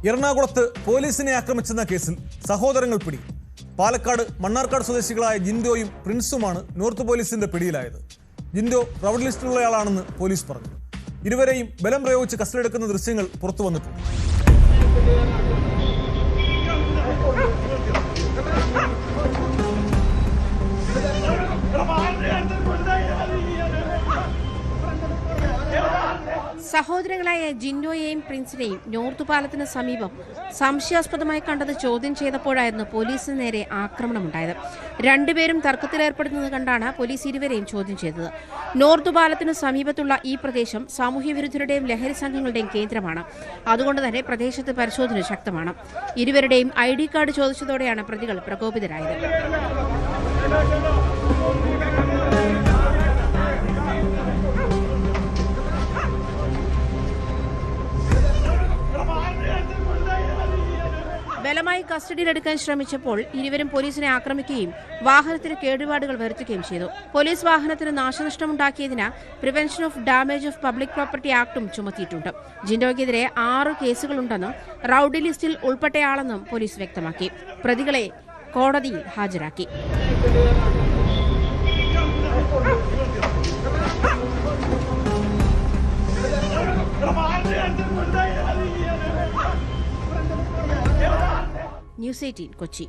എറണാകുളത്ത് പോലീസിനെ ആക്രമിച്ചെന്ന കേസിൽ സഹോദരങ്ങൾ പിടി. പാലക്കാട് മണ്ണാർക്കാട് സ്വദേശികളായ ജിൻഡോയും പ്രിൻസുമാണ് നോർത്ത് പോലീസിന്റെ പിടിയിലായത്. ജിൻഡോ റൗഡ് ലിസ്റ്റിലുള്ളയാളാണെന്ന് പോലീസ് പറഞ്ഞു. ഇരുവരെയും ബലം പ്രയോഗിച്ച് കസ്റ്റഡിയെടുക്കുന്ന ദൃശ്യങ്ങൾ പുറത്തു വന്നിട്ടുണ്ട്. സഹോദരങ്ങളായ ജിൻഡോയെയും പ്രിൻസിനെയും നോർത്ത് പാലത്തിന് സമീപം സംശയാസ്പദമായി കണ്ടത് ചോദ്യം ചെയ്തപ്പോഴായിരുന്നു പോലീസിന് നേരെ ആക്രമണമുണ്ടായത്. രണ്ടുപേരും തർക്കത്തിലേർപ്പെടുന്നത് കണ്ടാണ് പോലീസ് ഇരുവരെയും ചോദ്യം ചെയ്തത്. നോർത്ത് പാലത്തിന് സമീപത്തുള്ള ഈ പ്രദേശം സാമൂഹ്യവിരുദ്ധരുടെയും ലഹരി സംഘങ്ങളുടെയും കേന്ദ്രമാണ്. അതുകൊണ്ട് തന്നെ പ്രദേശത്ത് പരിശോധന ശക്തമാണ്. ഇരുവരുടെയും ID കാർഡ് ചോദിച്ചതോടെയാണ് പ്രതികൾ പ്രകോപിതരായത്. ബലമായി കസ്റ്റഡിയിലെടുക്കാൻ ശ്രമിച്ചപ്പോൾ ഇരുവരും പോലീസിനെ ആക്രമിക്കുകയും വാഹനത്തിന് കേടുപാടുകൾ വരുത്തുകയും ചെയ്തു. പോലീസ് വാഹനത്തിന് നാശനഷ്ടമുണ്ടാക്കിയതിന് prevention of damage of public property ആക്ടും ചുമത്തിയിട്ടുണ്ട്. ജിൻഡോയ്ക്കെതിരെ 6 കേസുകളുണ്ടെന്നും റൌഡി ലിസ്റ്റിൽ ഉൾപ്പെട്ടയാളെന്നും പോലീസ് വ്യക്തമാക്കി. പ്രതികളെ കോടതിയിൽ ഹാജരാക്കി. News 18 കൊച്ചി.